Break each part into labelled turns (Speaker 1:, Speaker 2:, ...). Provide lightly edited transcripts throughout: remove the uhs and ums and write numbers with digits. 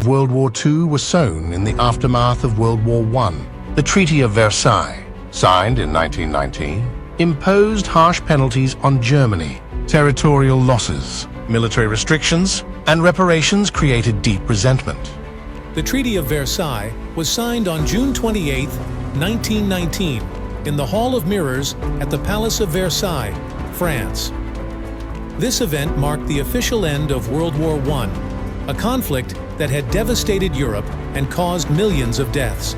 Speaker 1: World War II was sown in the aftermath of World War I. The Treaty of Versailles, signed in 1919, imposed harsh penalties on Germany. Territorial losses, military restrictions, and reparations created deep resentment.
Speaker 2: The Treaty of Versailles was signed on June 28, 1919, in the Hall of Mirrors at the Palace of Versailles, France. This event marked the official end of World War I, a conflict that had devastated Europe and caused millions of deaths.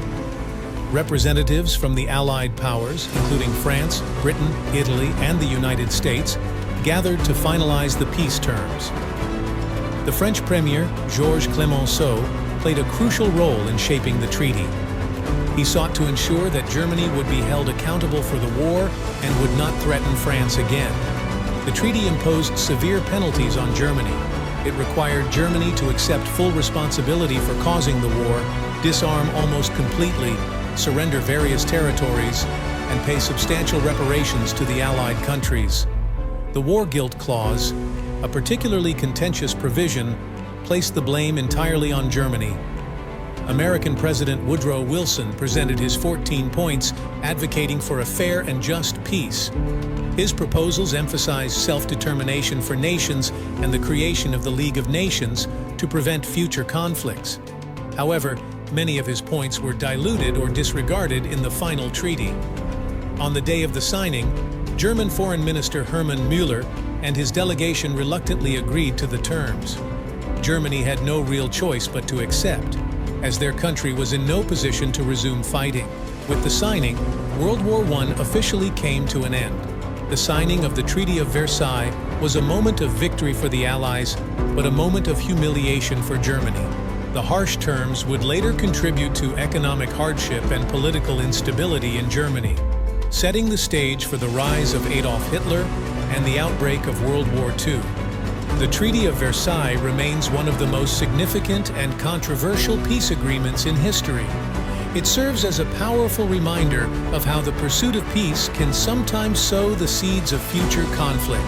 Speaker 2: Representatives from the Allied powers, including France, Britain, Italy, and the United States, gathered to finalize the peace terms. The French Premier, Georges Clemenceau, played a crucial role in shaping the treaty. He sought to ensure that Germany would be held accountable for the war and would not threaten France again. The treaty imposed severe penalties on Germany. It required Germany to accept full responsibility for causing the war, disarm almost completely, surrender various territories, and pay substantial reparations to the Allied countries. The War Guilt Clause, a particularly contentious provision, placed the blame entirely on Germany. American President Woodrow Wilson presented his 14 points advocating for a fair and just peace. His proposals emphasized self-determination for nations and the creation of the League of Nations to prevent future conflicts. However, many of his points were diluted or disregarded in the final treaty. On the day of the signing, German Foreign Minister Hermann Müller and his delegation reluctantly agreed to the terms. Germany had no real choice but to accept, as their country was in no position to resume fighting. With the signing, World War I officially came to an end. The signing of the Treaty of Versailles was a moment of victory for the Allies, but a moment of humiliation for Germany. The harsh terms would later contribute to economic hardship and political instability in Germany, setting the stage for the rise of Adolf Hitler and the outbreak of World War II. The Treaty of Versailles remains one of the most significant and controversial peace agreements in history. It serves as a powerful reminder of how the pursuit of peace can sometimes sow the seeds of future conflict.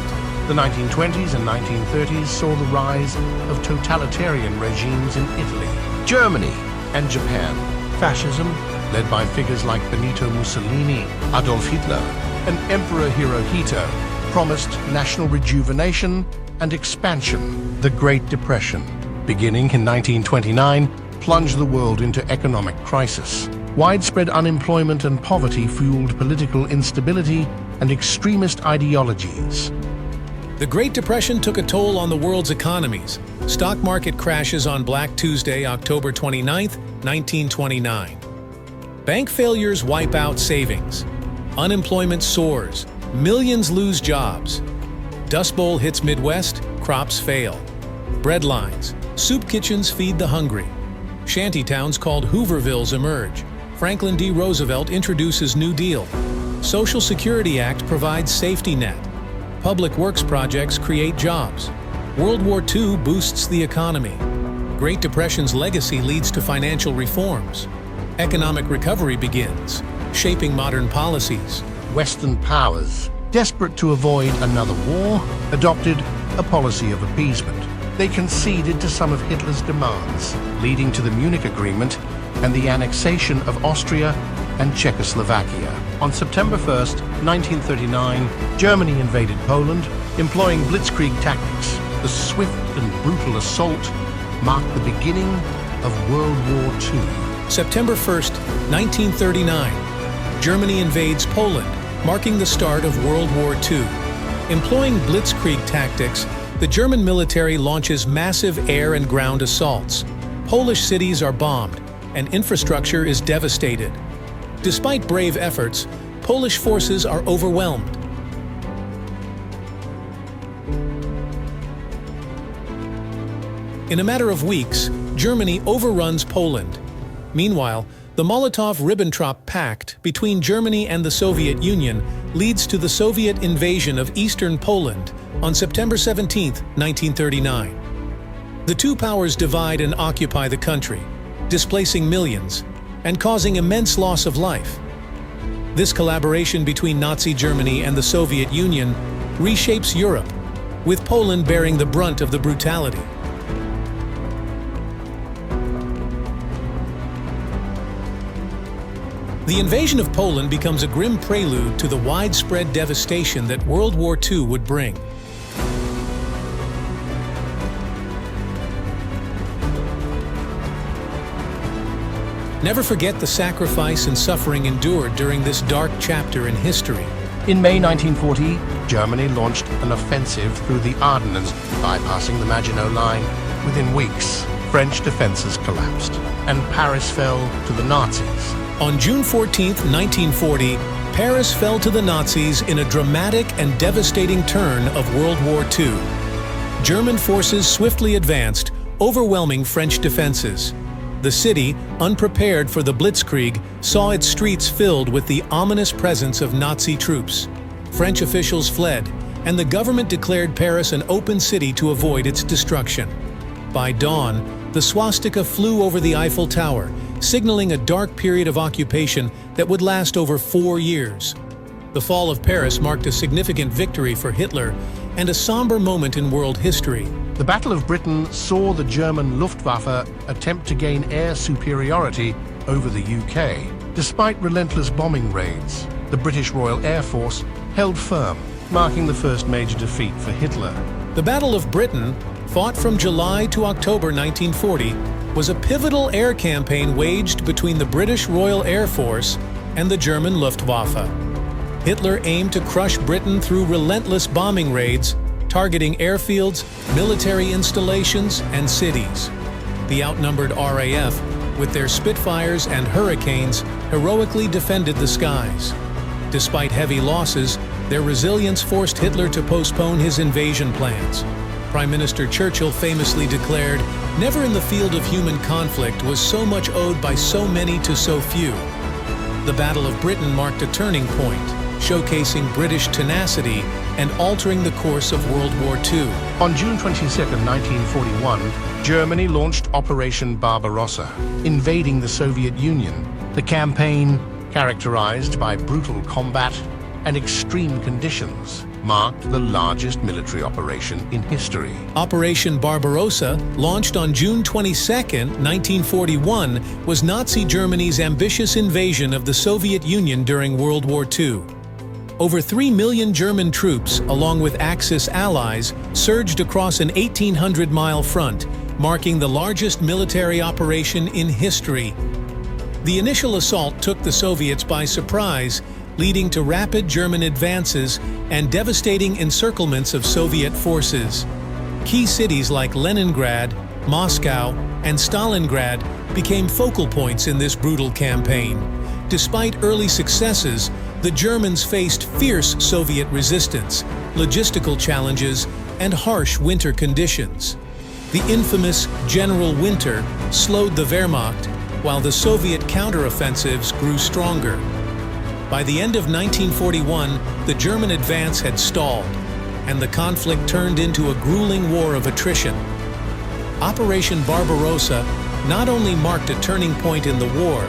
Speaker 1: The 1920s and 1930s saw the rise of totalitarian regimes in Italy, Germany, and Japan. Fascism, led by figures like Benito Mussolini, Adolf Hitler, and Emperor Hirohito, promised national rejuvenation and expansion. The Great Depression, beginning in 1929, plunged the world into economic crisis. Widespread unemployment and poverty fueled political instability and extremist ideologies.
Speaker 2: The Great Depression took a toll on the world's economies. Stock market crashes on Black Tuesday, October 29, 1929. Bank failures wipe out savings. Unemployment soars. Millions lose jobs. Dust Bowl hits Midwest, crops fail. Breadlines, soup kitchens feed the hungry. Shanty towns called Hoovervilles emerge. Franklin D. Roosevelt introduces New Deal. Social Security Act provides safety net. Public works projects create jobs. World War II boosts the economy. Great Depression's legacy leads to financial reforms. Economic recovery begins, shaping modern policies.
Speaker 1: Western powers, desperate to avoid another war, adopted a policy of appeasement. They conceded to some of Hitler's demands, leading to the Munich Agreement and the annexation of Austria and Czechoslovakia. On September 1, 1939, Germany invaded Poland, employing Blitzkrieg tactics. The swift and brutal assault marked the beginning of World War II.
Speaker 2: September 1, 1939, Germany invades Poland, marking the start of World War II. Employing Blitzkrieg tactics, the German military launches massive air and ground assaults. Polish cities are bombed, and infrastructure is devastated. Despite brave efforts, Polish forces are overwhelmed. In a matter of weeks, Germany overruns Poland. Meanwhile, the Molotov-Ribbentrop Pact between Germany and the Soviet Union leads to the Soviet invasion of eastern Poland on September 17, 1939. The two powers divide and occupy the country, displacing millions and causing immense loss of life. This collaboration between Nazi Germany and the Soviet Union reshapes Europe, with Poland bearing the brunt of the brutality. The invasion of Poland becomes a grim prelude to the widespread devastation that World War II would bring. Never forget the sacrifice and suffering endured during this dark chapter in history.
Speaker 1: In May 1940, Germany launched an offensive through the Ardennes, bypassing the Maginot Line. Within weeks, French defenses collapsed, and Paris fell to the Nazis.
Speaker 2: On June 14, 1940, Paris fell to the Nazis in a dramatic and devastating turn of World War II. German forces swiftly advanced, overwhelming French defenses. The city, unprepared for the Blitzkrieg, saw its streets filled with the ominous presence of Nazi troops. French officials fled, and the government declared Paris an open city to avoid its destruction. By dawn, the swastika flew over the Eiffel Tower, signaling a dark period of occupation that would last over 4 years. The fall of Paris marked a significant victory for Hitler and a somber moment in world history.
Speaker 1: The Battle of Britain saw the German Luftwaffe attempt to gain air superiority over the UK. Despite relentless bombing raids, the British Royal Air Force held firm, marking the first major defeat for Hitler.
Speaker 2: The Battle of Britain, fought from July to October 1940, was a pivotal air campaign waged between the British Royal Air Force and the German Luftwaffe. Hitler aimed to crush Britain through relentless bombing raids, targeting airfields, military installations, and cities. The outnumbered RAF, with their Spitfires and Hurricanes, heroically defended the skies. Despite heavy losses, their resilience forced Hitler to postpone his invasion plans. Prime Minister Churchill famously declared, "Never in the field of human conflict was so much owed by so many to so few." The Battle of Britain marked a turning point, showcasing British tenacity and altering the course of World War II.
Speaker 1: On June 22, 1941, Germany launched Operation Barbarossa, invading the Soviet Union. The campaign, characterized by brutal combat and extreme conditions, marked the largest military operation in history.
Speaker 2: Operation Barbarossa, launched on June 22, 1941, was Nazi Germany's ambitious invasion of the Soviet Union during World War II. Over 3 million German troops, along with Axis allies, surged across an 1,800-mile front, marking the largest military operation in history. The initial assault took the Soviets by surprise, leading to rapid German advances and devastating encirclements of Soviet forces. Key cities like Leningrad, Moscow, and Stalingrad became focal points in this brutal campaign. Despite early successes, the Germans faced fierce Soviet resistance, logistical challenges, and harsh winter conditions. The infamous General Winter slowed the Wehrmacht, while the Soviet counteroffensives grew stronger. By the end of 1941, the German advance had stalled, and the conflict turned into a grueling war of attrition. Operation Barbarossa not only marked a turning point in the war,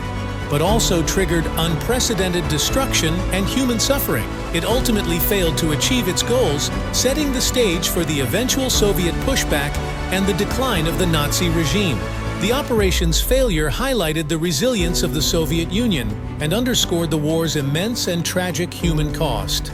Speaker 2: but also triggered unprecedented destruction and human suffering. It ultimately failed to achieve its goals, setting the stage for the eventual Soviet pushback and the decline of the Nazi regime. The operation's failure highlighted the resilience of the Soviet Union and underscored the war's immense and tragic human cost.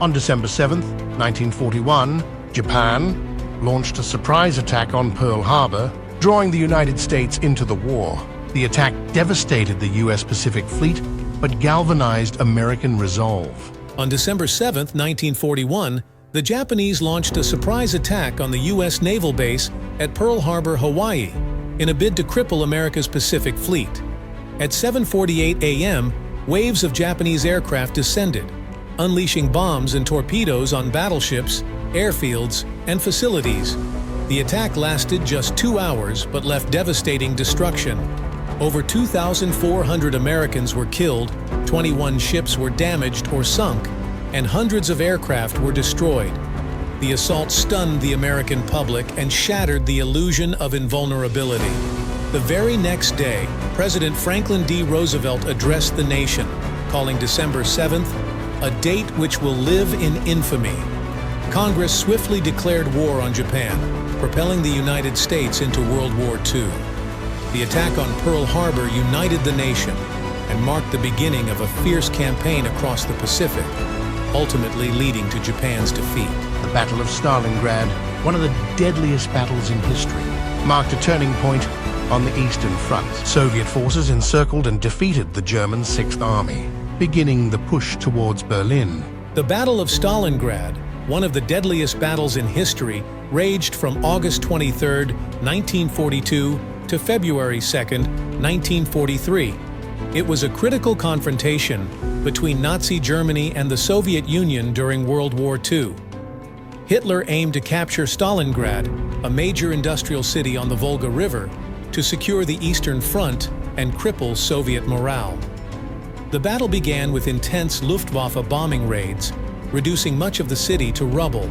Speaker 1: On December 7, 1941, Japan launched a surprise attack on Pearl Harbor, drawing the United States into the war. The attack devastated the U.S. Pacific Fleet, but galvanized American resolve.
Speaker 2: On December 7, 1941, the Japanese launched a surprise attack on the U.S. naval base at Pearl Harbor, Hawaii, in a bid to cripple America's Pacific Fleet. At 7:48 a.m., waves of Japanese aircraft descended, unleashing bombs and torpedoes on battleships, airfields, and facilities. The attack lasted just 2 hours but left devastating destruction. Over 2,400 Americans were killed, 21 ships were damaged or sunk, and hundreds of aircraft were destroyed. The assault stunned the American public and shattered the illusion of invulnerability. The very next day, President Franklin D. Roosevelt addressed the nation, calling December 7th a date which will live in infamy. Congress swiftly declared war on Japan, propelling the United States into World War II. The attack on Pearl Harbor united the nation, and marked the beginning of a fierce campaign across the Pacific, ultimately leading to Japan's defeat.
Speaker 1: The Battle of Stalingrad, one of the deadliest battles in history, marked a turning point on the Eastern Front. Soviet forces encircled and defeated the German Sixth Army, beginning the push towards Berlin.
Speaker 2: The Battle of Stalingrad, one of the deadliest battles in history, raged from August 23, 1942 to February 2, 1943. It was a critical confrontation between Nazi Germany and the Soviet Union during World War II. Hitler aimed to capture Stalingrad, a major industrial city on the Volga River, to secure the Eastern Front and cripple Soviet morale. The battle began with intense Luftwaffe bombing raids, reducing much of the city to rubble.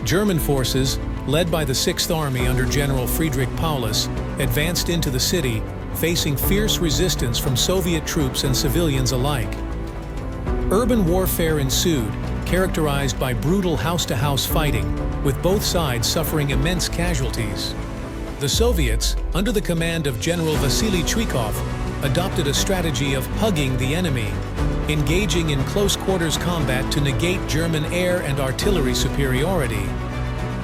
Speaker 2: German forces, led by the Sixth Army under General Friedrich Paulus, advanced into the city, facing fierce resistance from Soviet troops and civilians alike. Urban warfare ensued, characterized by brutal house-to-house fighting, with both sides suffering immense casualties. The Soviets, under the command of General Vasily Chuikov, adopted a strategy of hugging the enemy, engaging in close-quarters combat to negate German air and artillery superiority.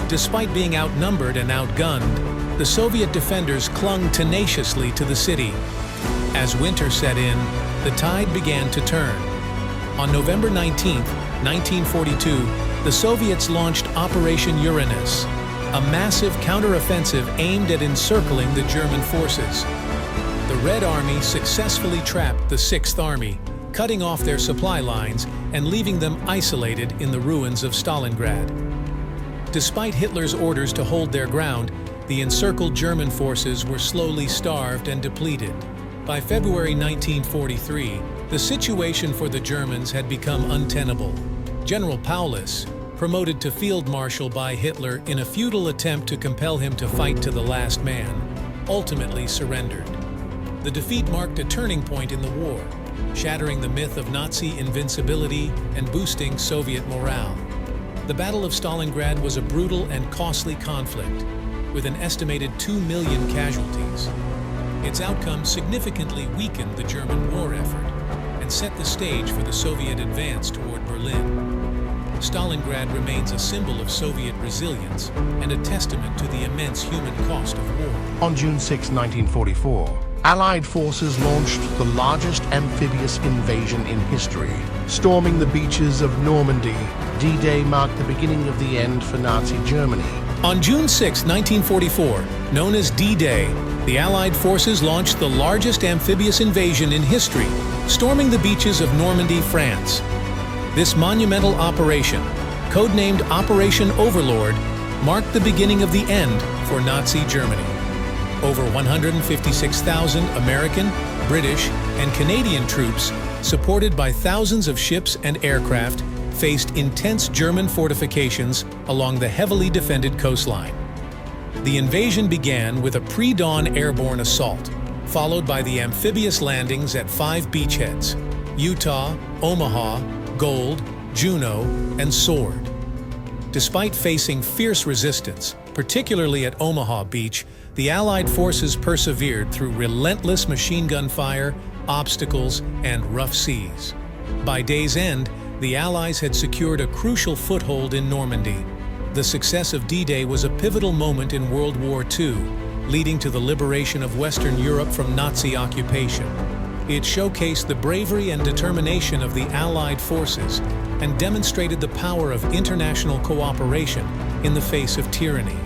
Speaker 2: Despite being outnumbered and outgunned, the Soviet defenders clung tenaciously to the city. As winter set in, the tide began to turn. On November 19, 1942, the Soviets launched Operation Uranus, a massive counteroffensive aimed at encircling the German forces. The Red Army successfully trapped the Sixth Army, cutting off their supply lines and leaving them isolated in the ruins of Stalingrad. Despite Hitler's orders to hold their ground, the encircled German forces were slowly starved and depleted. By February 1943, the situation for the Germans had become untenable. General Paulus, promoted to Field Marshal by Hitler in a futile attempt to compel him to fight to the last man, ultimately surrendered. The defeat marked a turning point in the war, shattering the myth of Nazi invincibility and boosting Soviet morale. The Battle of Stalingrad was a brutal and costly conflict, with an estimated 2 million casualties. Its outcome significantly weakened the German war effort and set the stage for the Soviet advance toward Berlin. Stalingrad remains a symbol of Soviet resilience and a testament to the immense human cost of war.
Speaker 1: On June 6, 1944, Allied forces launched the largest amphibious invasion in history. Storming the beaches of Normandy, D-Day marked the beginning of the end for Nazi Germany.
Speaker 2: On June 6, 1944, known as D-Day, the Allied forces launched the largest amphibious invasion in history, storming the beaches of Normandy, France. This monumental operation, codenamed Operation Overlord, marked the beginning of the end for Nazi Germany. Over 156,000 American, British, and Canadian troops, supported by thousands of ships and aircraft, faced intense German fortifications along the heavily defended coastline. The invasion began with a pre-dawn airborne assault, followed by the amphibious landings at 5 beachheads: Utah, Omaha, Gold, Juneau, and Sword. Despite facing fierce resistance, particularly at Omaha Beach, the Allied forces persevered through relentless machine gun fire, obstacles, and rough seas. By day's end, the Allies had secured a crucial foothold in Normandy. The success of D-Day was a pivotal moment in World War II, leading to the liberation of Western Europe from Nazi occupation. It showcased the bravery and determination of the Allied forces and demonstrated the power of international cooperation in the face of tyranny.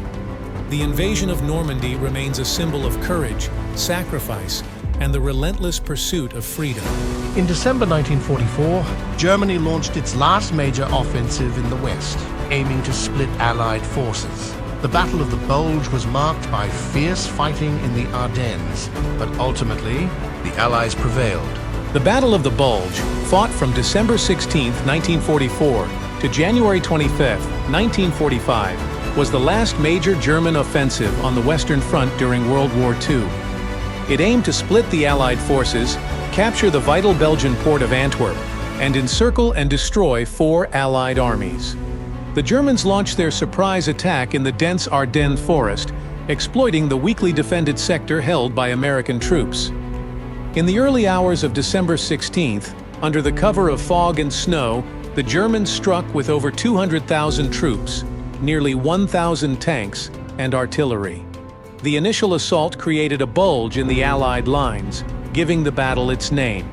Speaker 2: The invasion of Normandy remains a symbol of courage, sacrifice, and the relentless pursuit of freedom.
Speaker 1: In December 1944, Germany launched its last major offensive in the West, aiming to split Allied forces. The Battle of the Bulge was marked by fierce fighting in the Ardennes, but ultimately, the Allies prevailed.
Speaker 2: The Battle of the Bulge, fought from December 16, 1944 to January 25, 1945, was the last major German offensive on the Western Front during World War II. It aimed to split the Allied forces, capture the vital Belgian port of Antwerp, and encircle and destroy 4 Allied armies. The Germans launched their surprise attack in the dense Ardennes forest, exploiting the weakly defended sector held by American troops. In the early hours of December 16th, under the cover of fog and snow, the Germans struck with over 200,000 troops, nearly 1,000 tanks, and artillery. The initial assault created a bulge in the Allied lines, giving the battle its name.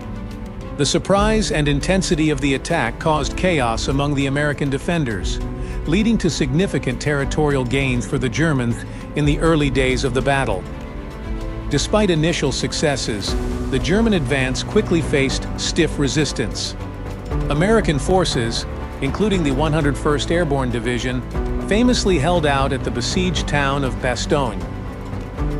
Speaker 2: The surprise and intensity of the attack caused chaos among the American defenders, leading to significant territorial gains for the Germans in the early days of the battle. Despite initial successes, the German advance quickly faced stiff resistance. American forces, including the 101st Airborne Division, famously held out at the besieged town of Bastogne.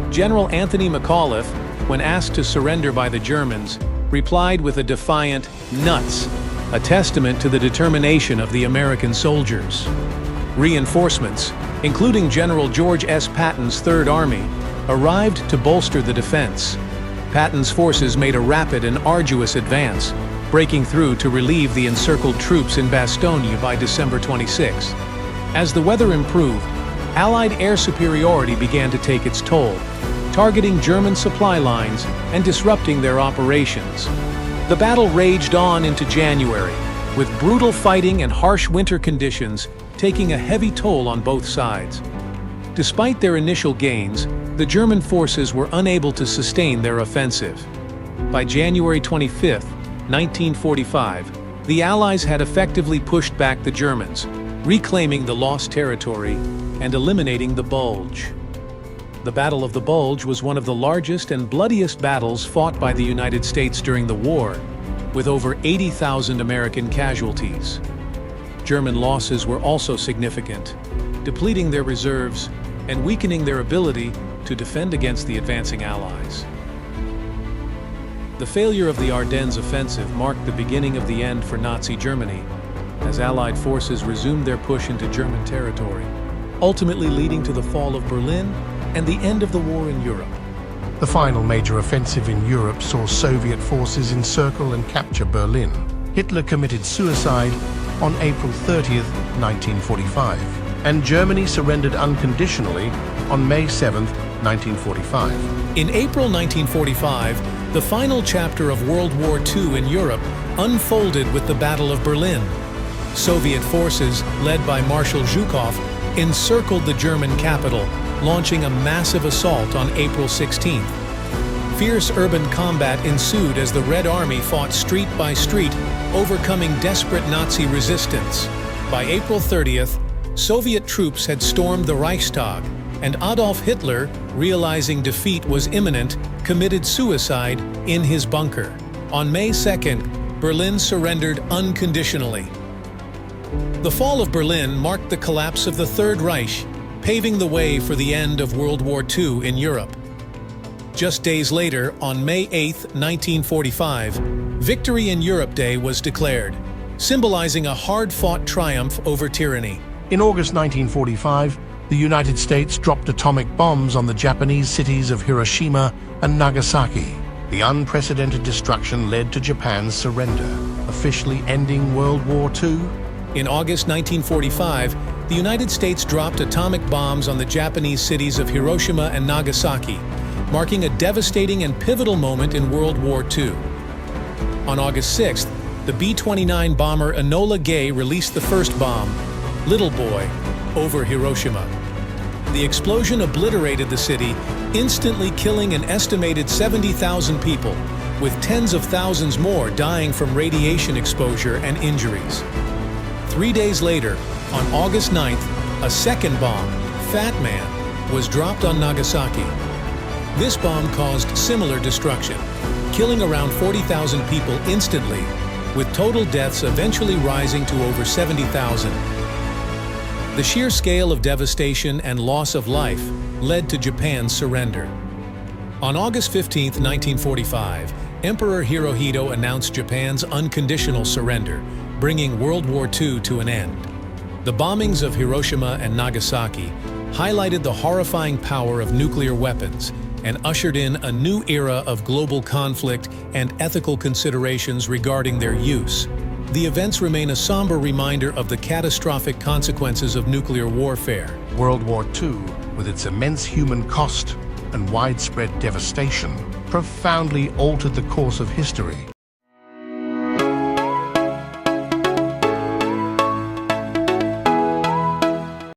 Speaker 2: General Anthony McAuliffe, when asked to surrender by the Germans, replied with a defiant "nuts," a testament to the determination of the American soldiers. Reinforcements, including General George S. Patton's Third Army, arrived to bolster the defense. Patton's forces made a rapid and arduous advance, breaking through to relieve the encircled troops in Bastogne by December 26. As the weather improved, Allied air superiority began to take its toll, targeting German supply lines and disrupting their operations. The battle raged on into January, with brutal fighting and harsh winter conditions taking a heavy toll on both sides. Despite their initial gains, the German forces were unable to sustain their offensive. By January 25, 1945, the Allies had effectively pushed back the Germans, reclaiming the lost territory and eliminating the Bulge. The Battle of the Bulge was one of the largest and bloodiest battles fought by the United States during the war, with over 80,000 American casualties. German losses were also significant, depleting their reserves and weakening their ability to defend against the advancing Allies. The failure of the Ardennes offensive marked the beginning of the end for Nazi Germany, as Allied forces resumed their push into German territory, ultimately leading to the fall of Berlin and the end of the war in Europe.
Speaker 1: The final major offensive in Europe saw Soviet forces encircle and capture Berlin. Hitler committed suicide on April 30, 1945, and Germany surrendered unconditionally on May 7, 1945.
Speaker 2: In April 1945, the final chapter of World War II in Europe unfolded with the Battle of Berlin. Soviet forces, led by Marshal Zhukov, encircled the German capital, launching a massive assault on April 16th. Fierce urban combat ensued as the Red Army fought street by street, overcoming desperate Nazi resistance. By April 30th, Soviet troops had stormed the Reichstag, and Adolf Hitler, realizing defeat was imminent, committed suicide in his bunker. On May 2nd, Berlin surrendered unconditionally. The fall of Berlin marked the collapse of the Third Reich, paving the way for the end of World War II in Europe. Just days later, on May 8, 1945, Victory in Europe Day was declared, symbolizing a hard-fought triumph over tyranny.
Speaker 1: In August 1945, the United States dropped atomic bombs on the Japanese cities of Hiroshima and Nagasaki. The unprecedented destruction led to Japan's surrender, officially ending World War II.
Speaker 2: In August 1945, the United States dropped atomic bombs on the Japanese cities of Hiroshima and Nagasaki, marking a devastating and pivotal moment in World War II. On August 6th, the B-29 bomber Enola Gay released the first bomb, Little Boy, over Hiroshima. The explosion obliterated the city, instantly killing an estimated 70,000 people, with tens of thousands more dying from radiation exposure and injuries. 3 days later, on August 9th, a second bomb, Fat Man, was dropped on Nagasaki. This bomb caused similar destruction, killing around 40,000 people instantly, with total deaths eventually rising to over 70,000. The sheer scale of devastation and loss of life led to Japan's surrender. On August 15, 1945, Emperor Hirohito announced Japan's unconditional surrender, bringing World War II to an end. The bombings of Hiroshima and Nagasaki highlighted the horrifying power of nuclear weapons and ushered in a new era of global conflict and ethical considerations regarding their use. The events remain a somber reminder of the catastrophic consequences of nuclear warfare.
Speaker 1: World War II, with its immense human cost, and widespread devastation profoundly altered the course of history.